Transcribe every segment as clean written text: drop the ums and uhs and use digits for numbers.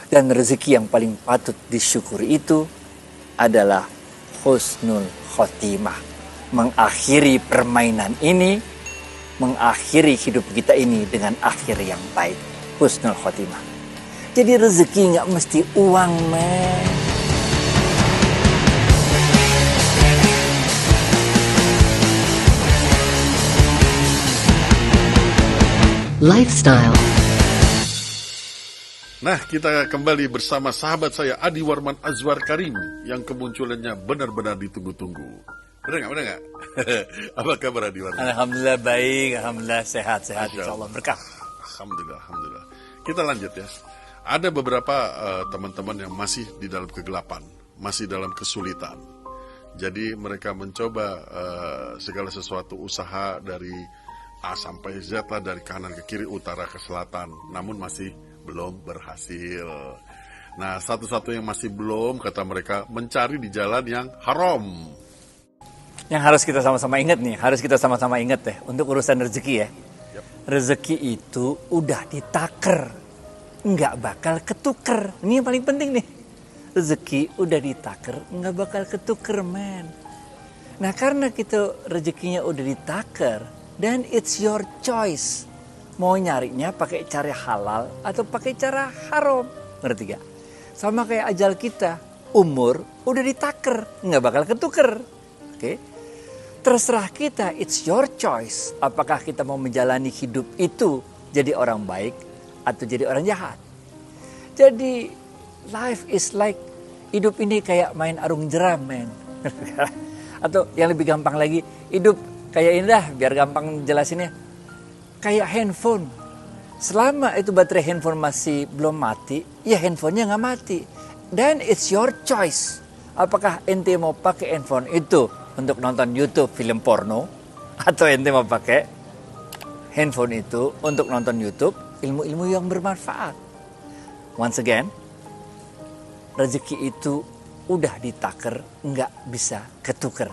Dan rezeki yang paling patut disyukuri itu adalah husnul khotimah. Mengakhiri permainan ini, mengakhiri hidup kita ini dengan akhir yang baik. Husnul khotimah. Jadi rezeki nggak mesti uang, men. Lifestyle. Nah, kita kembali bersama sahabat saya Adi Warman Azwar Karim yang kemunculannya benar-benar ditunggu-tunggu. Benar nggak? Apa kabar Adi Warman? Alhamdulillah baik, alhamdulillah sehat insya Allah berkah. Alhamdulillah. Kita lanjut ya. Ada beberapa teman-teman yang masih di dalam kegelapan, masih dalam kesulitan. Jadi mereka mencoba segala sesuatu usaha dari A sampai Z lah, dari kanan ke kiri, utara ke selatan, namun masih belum berhasil. Nah, satu-satu yang masih belum, kata mereka, mencari di jalan yang haram. Yang harus kita sama-sama ingat nih, deh untuk urusan rezeki ya. Yep. Rezeki itu udah ditaker, nggak bakal ketuker. Ini yang paling penting nih. Rezeki udah ditaker, nggak bakal ketuker, men. Nah, karena kita rezekinya udah ditaker, then it's your choice. Mau nyarinya pakai cara halal atau pakai cara haram. Ngerti gak? Sama kayak ajal kita. Umur udah ditaker, nggak bakal ketuker. Oke? Terserah kita, it's your choice. Apakah kita mau menjalani hidup itu jadi orang baik atau jadi orang jahat. Jadi life is like, hidup ini kayak main arung jeram, men. Atau yang lebih gampang lagi, hidup kayak ini dah, biar gampang jelasinnya. Kayak handphone. Selama itu baterai handphone masih belum mati, ya handphonenya nggak mati. Dan it's your choice. Apakah ente mau pakai handphone itu untuk nonton YouTube film porno, atau ente mau pakai handphone itu untuk nonton YouTube ilmu-ilmu yang bermanfaat. Once again, rezeki itu udah ditaker, nggak bisa ketuker.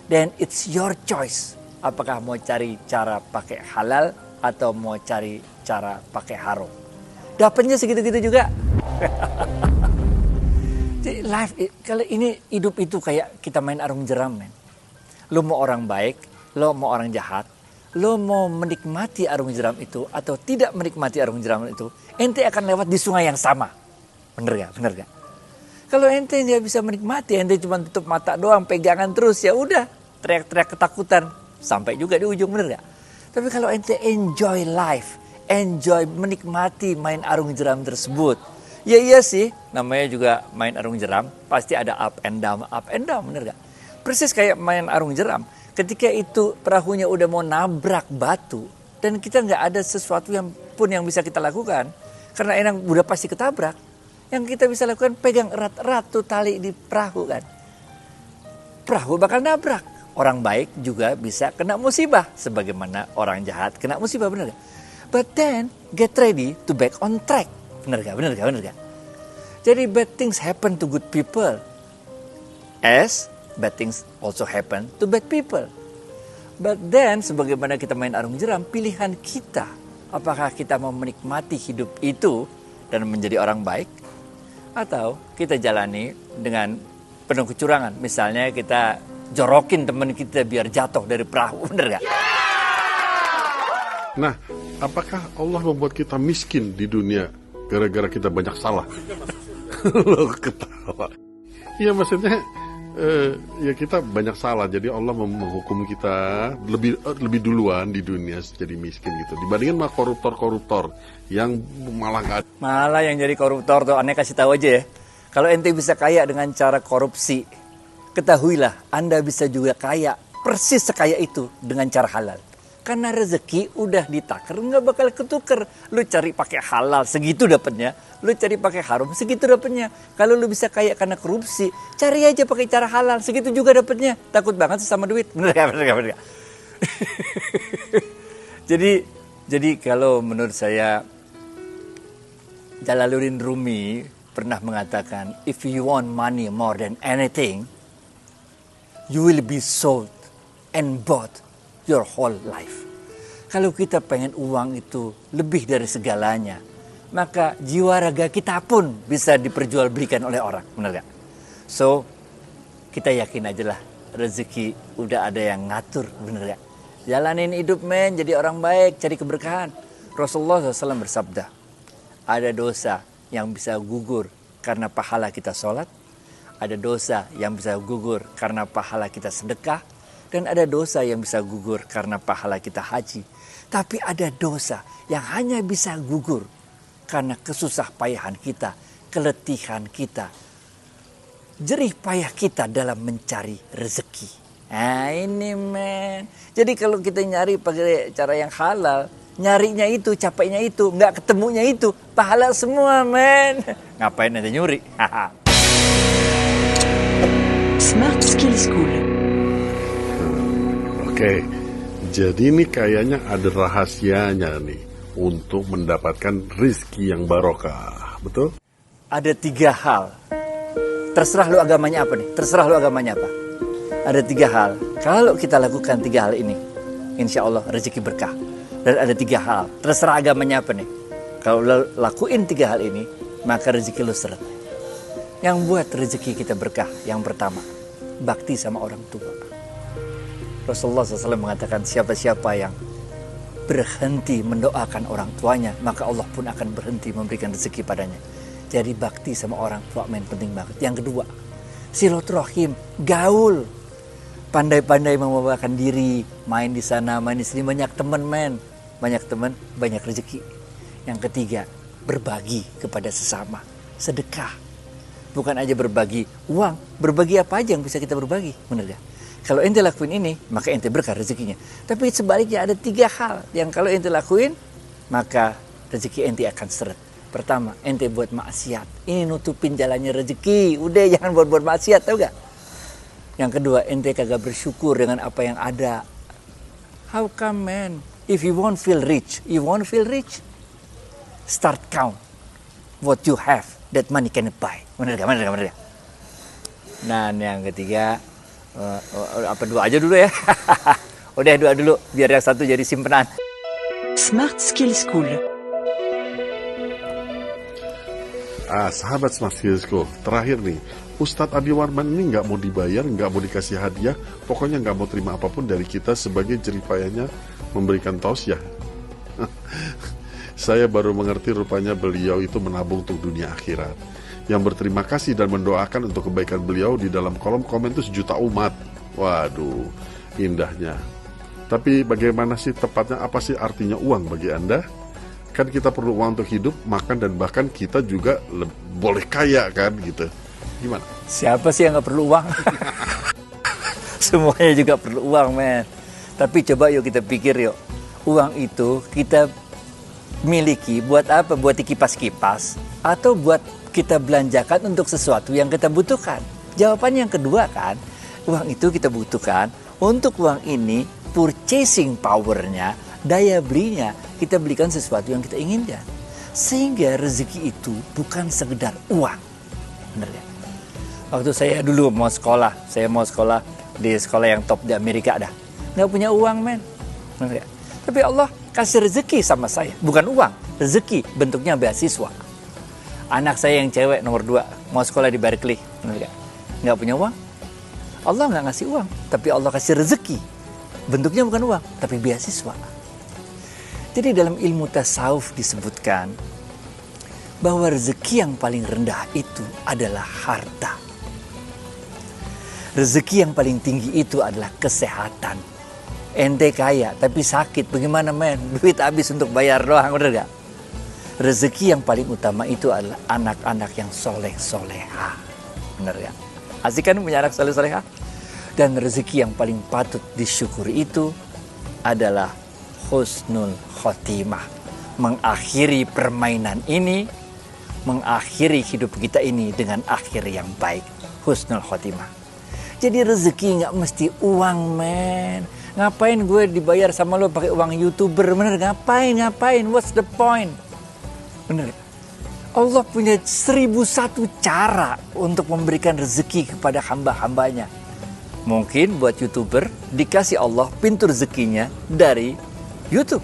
Dan it's your choice. Apakah mau cari cara pakai halal atau mau cari cara pakai haram. Dapatnya segitu-gitu juga. Jadi life, kalau ini hidup itu kayak kita main arung jeram, men. Lo mau orang baik, lo mau orang jahat, lo mau menikmati arung jeram itu atau tidak menikmati arung jeram itu, ente akan lewat di sungai yang sama. Bener gak? Kalau ente nggak bisa menikmati, ente cuma tutup mata doang, pegangan terus, ya udah teriak-teriak ketakutan sampai juga di ujung, bener gak? Tapi kalau ente enjoy life, enjoy menikmati main arung jeram tersebut. Ya iya sih, namanya juga main arung jeram, pasti ada up and down, bener gak? Persis kayak main arung jeram, ketika itu perahunya udah mau nabrak batu, dan kita nggak ada sesuatu yang bisa kita lakukan, karena enang udah pasti ketabrak, yang kita bisa lakukan pegang erat-erat tuh tali di perahu kan. Perahu bakal nabrak. Orang baik juga bisa kena musibah. Sebagaimana orang jahat kena musibah, bener gak? But then, get ready to back on track. Bener gak? Jadi bad things happen to good people. As bad things also happen to bad people. But then, sebagaimana kita main arung jeram, pilihan kita. Apakah kita mau menikmati hidup itu dan menjadi orang baik? Atau kita jalani dengan penuh kecurangan. Misalnya kita jorokin teman kita biar jatuh dari perahu, bener gak? Nah, apakah Allah membuat kita miskin di dunia gara-gara kita banyak salah? Lo ketawa. Ya maksudnya, ya kita banyak salah, jadi Allah menghukum kita lebih duluan di dunia jadi miskin gitu. Dibandingin sama koruptor-koruptor yang malah yang jadi koruptor tuh, aneh kasih tahu aja ya. Kalau ente bisa kaya dengan cara korupsi, ketahuilah Anda bisa juga kaya persis sekaya itu dengan cara halal. Karena rezeki udah ditaker, nggak bakal ketuker. Lu cari pakai halal segitu dapatnya, lu cari pakai haram segitu dapatnya. Kalau lu bisa kaya karena korupsi, cari aja pakai cara halal segitu juga dapatnya. Takut banget sih sama duit, bener gak? Jadi kalau menurut saya, Jalaluddin Rumi pernah mengatakan, if you want money more than anything, you will be sold and bought your whole life. Kalau kita pengen uang itu lebih dari segalanya, maka jiwa raga kita pun bisa diperjualbelikan oleh orang, benar gak? So, kita yakin aja lah, rezeki udah ada yang ngatur, benar gak? Jalanin hidup men, jadi orang baik, cari keberkahan. Rasulullah SAW bersabda, ada dosa yang bisa gugur karena pahala kita sholat, ada dosa yang bisa gugur karena pahala kita sedekah, dan ada dosa yang bisa gugur karena pahala kita haji. Tapi ada dosa yang hanya bisa gugur karena kesusah payahan kita, keletihan kita, jerih payah kita dalam mencari rezeki. Nah ini men. Jadi kalau kita nyari pakai cara yang halal, nyarinya itu, capeknya itu, nggak ketemunya itu, pahala semua men. Ngapain ada nyuri? Smart Skill School. Oke, jadi ini kayaknya ada rahasianya nih untuk mendapatkan rizki yang barokah, betul? Ada 3 hal. Terserah lu agamanya apa nih, terserah lu agamanya apa. Ada 3 hal. Kalau kita lakukan 3 hal ini, insya Allah rezeki berkah. Dan ada 3 hal, terserah agamanya apa nih. Kalau lu lakuin 3 hal ini, maka rezeki lu seret. Yang buat rezeki kita berkah, yang pertama, bakti sama orang tua. Rasulullah SAW mengatakan siapa-siapa yang berhenti mendoakan orang tuanya, maka Allah pun akan berhenti memberikan rezeki padanya. Jadi bakti sama orang tua men penting banget. Yang kedua, silaturahim, gaul. Pandai-pandai membawakan diri, main di sana, main di sini, banyak teman men. Banyak teman, banyak rezeki. Yang ketiga, berbagi kepada sesama, sedekah. Bukan aja berbagi uang, berbagi apa aja yang bisa kita berbagi, bener gak? Kalau ente lakuin ini, maka ente berkah rezekinya. Tapi sebaliknya ada 3 hal yang kalau ente lakuin, maka rezeki ente akan seret. Pertama, ente buat maksiat. Ini nutupin jalannya rezeki. Udah jangan buat maksiat, tau gak? Yang kedua, ente kagak bersyukur dengan apa yang ada. How come man? If you won't feel rich, start count what you have that money can buy. Bener gak? Nah, yang ketiga, apa 2 aja dulu ya? Udah 2 dulu, biar yang 1 jadi simpenan. Smart Skill School. Sahabat Smart Skill School, terakhir nih, Ustadz Adi Warman ini nggak mau dibayar, nggak mau dikasih hadiah, pokoknya nggak mau terima apapun dari kita sebagai jeripayanya memberikan tausiah. Saya baru mengerti rupanya beliau itu menabung untuk dunia akhirat. Yang berterima kasih dan mendoakan untuk kebaikan beliau di dalam kolom komen itu 1 juta umat. Waduh, indahnya. Tapi bagaimana sih tepatnya, apa sih artinya uang bagi Anda? Kan kita perlu uang untuk hidup, makan, dan bahkan kita juga boleh kaya kan gitu. Gimana? Siapa sih yang gak perlu uang? Semuanya juga perlu uang men. Tapi coba yuk kita pikir yuk. Uang itu kita miliki buat apa? Buat kipas-kipas atau buat kita belanjakan untuk sesuatu yang kita butuhkan? Jawabannya yang kedua kan. Uang itu kita butuhkan. Untuk uang ini, purchasing powernya, daya belinya, kita belikan sesuatu yang kita inginkan. Sehingga rezeki itu bukan sekedar uang. Bener ya? Waktu saya dulu mau sekolah, di sekolah yang top di Amerika dah. Nggak punya uang men. Bener ya? Tapi Allah kasih rezeki sama saya. Bukan uang, rezeki bentuknya beasiswa. Anak saya yang cewek nomor 2 mau sekolah di Berkeley, nggak punya uang. Allah nggak ngasih uang, tapi Allah kasih rezeki. Bentuknya bukan uang, tapi beasiswa. Jadi dalam ilmu tasawuf disebutkan bahwa rezeki yang paling rendah itu adalah harta. Rezeki yang paling tinggi itu adalah kesehatan. Ente kaya tapi sakit, bagaimana men? Duit habis untuk bayar doang, bener gak? Rezeki yang paling utama itu adalah anak-anak yang soleh-soleha. Bener ya? Asik kan punya anak soleh-soleha? Dan rezeki yang paling patut disyukuri itu adalah husnul khotimah. Mengakhiri permainan ini, mengakhiri hidup kita ini dengan akhir yang baik. Husnul khotimah. Jadi rezeki gak mesti uang men. Ngapain gue dibayar sama lo pakai uang YouTuber? Bener, ngapain? What's the point? Bener. Allah punya 1001 cara untuk memberikan rezeki kepada hamba-hambanya. Mungkin buat YouTuber dikasih Allah pintu rezekinya dari YouTube.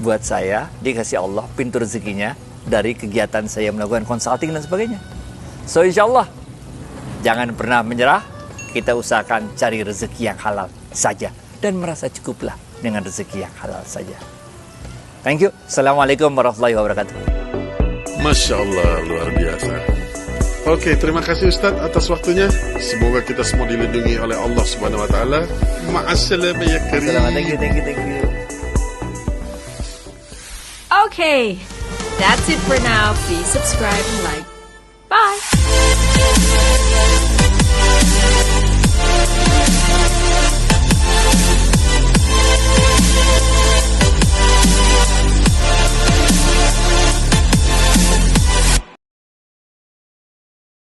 Buat saya dikasih Allah pintu rezekinya dari kegiatan saya melakukan consulting dan sebagainya. So insya Allah, jangan pernah menyerah. Kita usahakan cari rezeki yang halal saja. Dan merasa cukuplah dengan rezeki yang halal saja. Thank you. Assalamualaikum warahmatullahi wabarakatuh. Masya Allah, luar biasa. Oke, terima kasih Ustadz atas waktunya. Semoga kita semua dilindungi oleh Allah Subhanahu Wa Taala. Ma'assalamah ya karim. Thank you. Okay, that's it for now. Please subscribe and like. Bye.